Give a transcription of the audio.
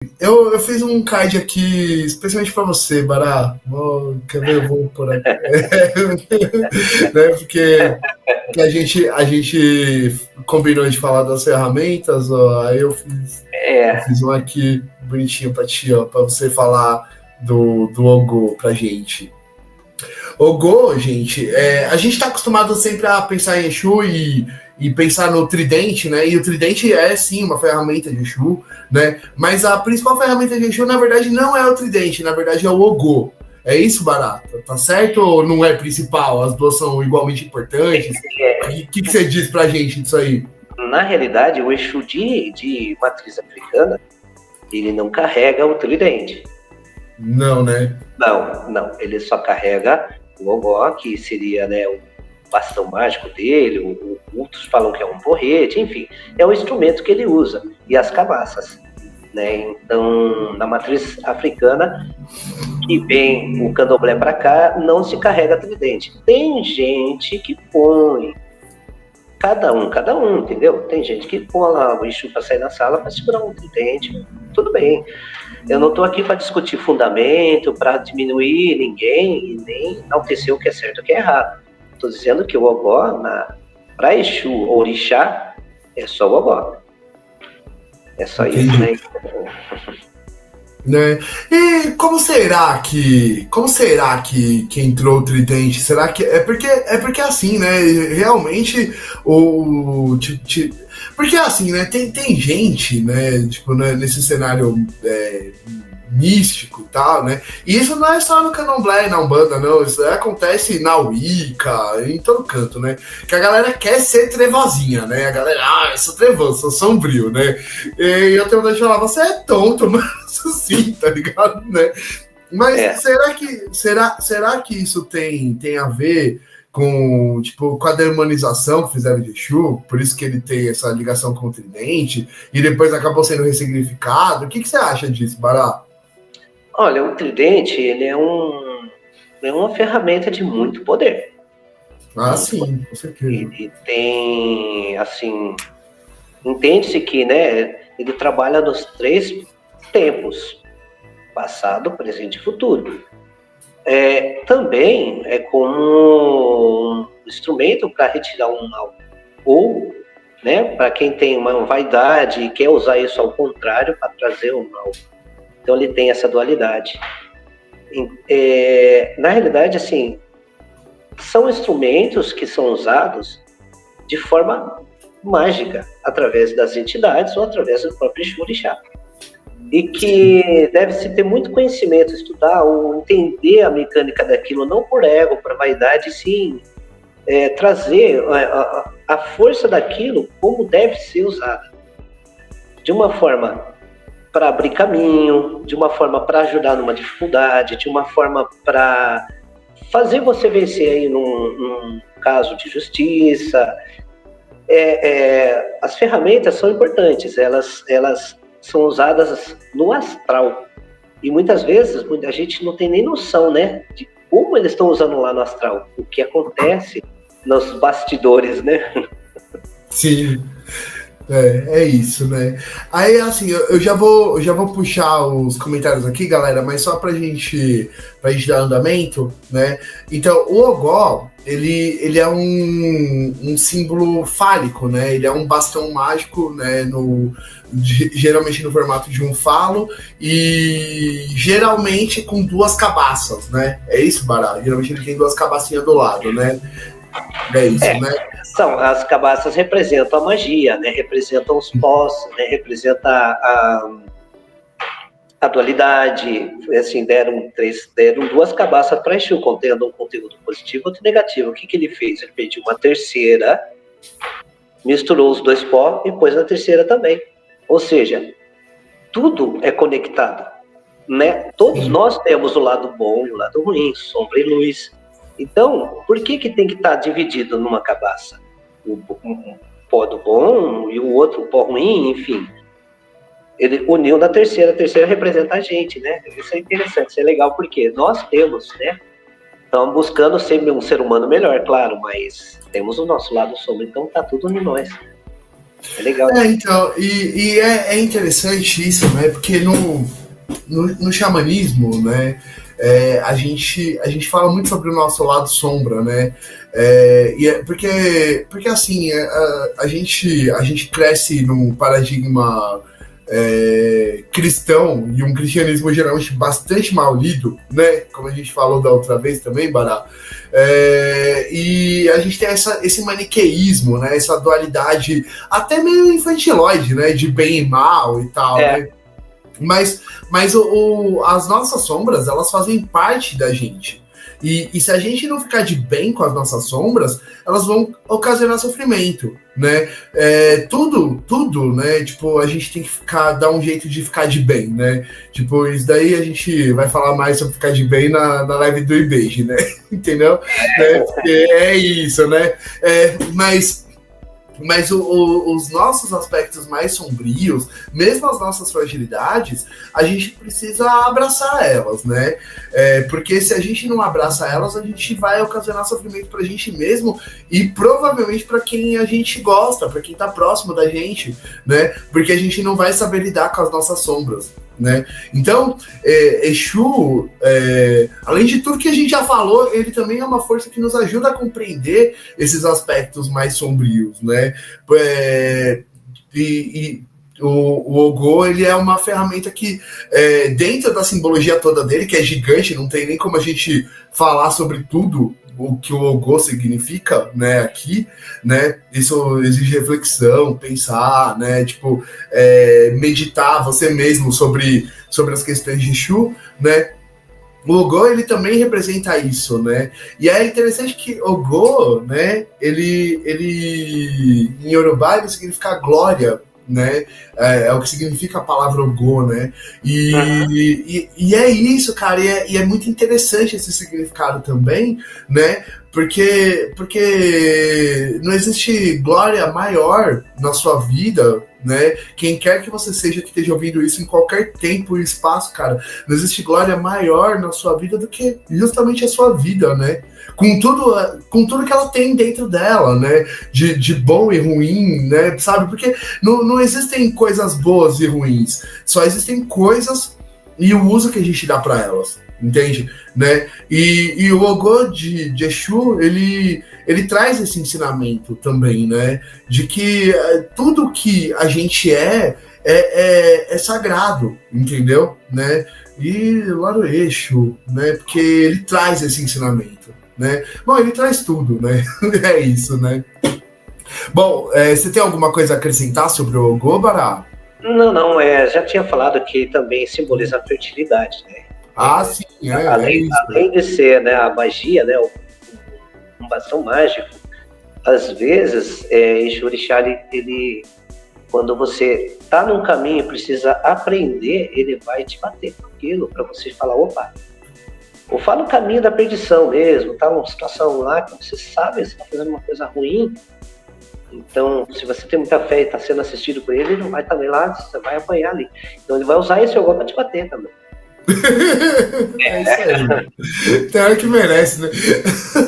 Eu fiz um card aqui especialmente para você, Bará. Quer ver? Eu vou por aqui. Né, porque a gente combinou de falar das ferramentas, ó, aí eu É, fiz um aqui bonitinho para ti, ó, para você falar do Ogo pra gente. O Go, gente, a gente está acostumado sempre a pensar em Exu e pensar no tridente, né? E o tridente é sim uma ferramenta de Exu, né? Mas a principal ferramenta de Exu, na verdade, não é o tridente, na verdade é o Ogô. É isso, Barata? Tá certo ou não é principal? As duas são igualmente importantes? O que você diz pra gente disso aí? na realidade, o Exu de matriz africana, ele não carrega o tridente. Não, né? Não, não. Ele só carrega o ogó, que seria, né, o bastão mágico dele, outros falam que é um porrete, enfim. É o instrumento que ele usa. E as cabaças. Né? Então, na matriz africana, que vem o candomblé para cá, não se carrega tridente. Tem gente que põe, cada um, entendeu? Tem gente que põe lá o Exu para sair na sala para segurar um tridente, tudo bem. Eu não estou aqui para discutir fundamento, para diminuir ninguém e nem enaltecer o que é certo e o que é errado. Estou dizendo que o ogó, para Exu ou Orixá, é só o ogó. É só isso, Entendi. né? Né? E como será que entrou o tridente? Será que é porque assim, né? Realmente porque assim, né? Tem gente, né? Tipo, né, nesse cenário místico e tal, né? E isso não é só no Candomblé e na Umbanda, não. Isso acontece na Wicca, em todo canto, né? Que a galera quer ser trevozinha, né? A galera, eu sou trevão, sou sombrio, né? E eu tenho vontade de falar, você é tonto, mas assim, tá ligado, né? Mas É. será que isso tem a ver com, tipo, com a demonização que fizeram de Exu? Por isso que ele tem essa ligação com o Tridente e depois acabou sendo ressignificado? O que você acha disso, Bará? Olha, o tridente, ele é uma ferramenta de muito poder. Ah, Muito poder. sim, com certeza. Ele tem, assim, entende-se que, né, ele trabalha nos 3 tempos, passado, presente e futuro. Também é como um instrumento para retirar um mal. Ou, né, para quem tem uma vaidade e quer usar isso ao contrário para trazer o mal. Então ele tem essa dualidade. Na realidade, assim, são instrumentos que são usados de forma mágica, através das entidades ou através do próprio Orixá. E que deve-se ter muito conhecimento, estudar ou entender a mecânica daquilo, não por ego, por vaidade, sim trazer a força daquilo como deve ser usada. De uma forma para abrir caminho, de uma forma para ajudar numa dificuldade, de uma forma para fazer você vencer aí num caso de justiça. As ferramentas são importantes, elas são usadas no astral. E muitas vezes a gente não tem nem noção, né, de como eles estão usando lá no astral, o que acontece nos bastidores, né? Sim. É isso, né? Aí, assim, eu já vou puxar os comentários aqui, galera, mas só pra gente dar andamento, né? Então, o Ogó, ele é um símbolo fálico, né? Ele é um bastão mágico, né? Geralmente no formato de um falo e geralmente com duas cabaças, né? É isso, Bará? Geralmente ele tem duas cabacinhas do lado, né? É isso, né? As cabaças representam a magia, né? Representam os pós, né? Representa a dualidade. Assim, deram 2 cabaças para Exu, contendo um conteúdo positivo e outro negativo. O que ele fez? Ele pediu uma terceira, misturou os 2 pó e pôs na terceira também. Ou seja, tudo é conectado, né? Todos nós temos o lado bom e o lado ruim, sombra e luz. Então, por que tem que estar dividido numa cabaça? Um pó do bom e o outro pó ruim, enfim. Ele uniu na terceira, a terceira representa a gente, né? Isso é interessante, isso é legal, porque nós temos, né? Estamos buscando sempre um ser humano melhor, claro, mas temos o nosso lado sombra, então tá tudo em nós. É legal. Então, é interessante isso, né? Porque no xamanismo, né? A gente fala muito sobre o nosso lado sombra, né? Porque assim, a gente cresce num paradigma cristão e um cristianismo geralmente bastante mal lido, né? Como a gente falou da outra vez também, Bará. E a gente tem esse maniqueísmo, né? Essa dualidade até meio infantiloide, né? De bem e mal e tal, né? Mas as nossas sombras, elas fazem parte da gente. E se a gente não ficar de bem com as nossas sombras, elas vão ocasionar sofrimento, né? Tudo, né? Tipo, a gente tem que dar um jeito de ficar de bem, né? Tipo, isso daí a gente vai falar mais sobre ficar de bem na live do IBEJ, né? Entendeu? É isso, né? Mas os nossos aspectos mais sombrios, mesmo as nossas fragilidades, a gente precisa abraçar elas, né? Porque se a gente não abraça elas, a gente vai ocasionar sofrimento pra gente mesmo e provavelmente para quem a gente gosta, para quem tá próximo da gente, né? Porque a gente não vai saber lidar com as nossas sombras, né? Então, Exu, além de tudo que a gente já falou, ele também é uma força que nos ajuda a compreender esses aspectos mais sombrios, né? O Ogô, ele é uma ferramenta que, dentro da simbologia toda dele, que é gigante, não tem nem como a gente falar sobre tudo o que o Ogô significa, né, aqui, né, isso exige reflexão, pensar, né, tipo, meditar você mesmo sobre as questões de Exu, né. O Ogô, ele também representa isso, né? E é interessante que Ogô, né, ele em Yorubá, ele significa glória, né? É o que significa a palavra Ogô, né? E é isso, cara, e é muito interessante esse significado também, né? Porque não existe glória maior na sua vida, né? Quem quer que você seja que esteja ouvindo isso em qualquer tempo e espaço, cara, não existe glória maior na sua vida do que justamente a sua vida, né? Com tudo que ela tem dentro dela, né? De bom e ruim, né? Sabe? Porque não existem coisas boas e ruins, só existem coisas e o uso que a gente dá para elas. Entende? Né? E o Ogô de Exu, ele traz esse ensinamento também, né? De que tudo que a gente é sagrado, entendeu? Né? E lá no Exu, né? Porque ele traz esse ensinamento, né? Bom, ele traz tudo, né? É isso, né? Bom, você tem alguma coisa a acrescentar sobre o Ogô, Bará? Não, já tinha falado que também simboliza a fertilidade, né? Sim, além de ser, né, a magia, né, um bastão mágico, às vezes, Exu Orixá, ele, quando você está num caminho e precisa aprender, ele vai te bater com aquilo, para você falar, opa, ou fala no caminho da perdição mesmo, tá numa situação lá que você sabe que você está fazendo uma coisa ruim, então, se você tem muita fé e está sendo assistido por ele, ele não vai também lá, você vai apanhar ali. Então, ele vai usar esse Ogô para te bater também. É isso aí. Tem hora que merece, né?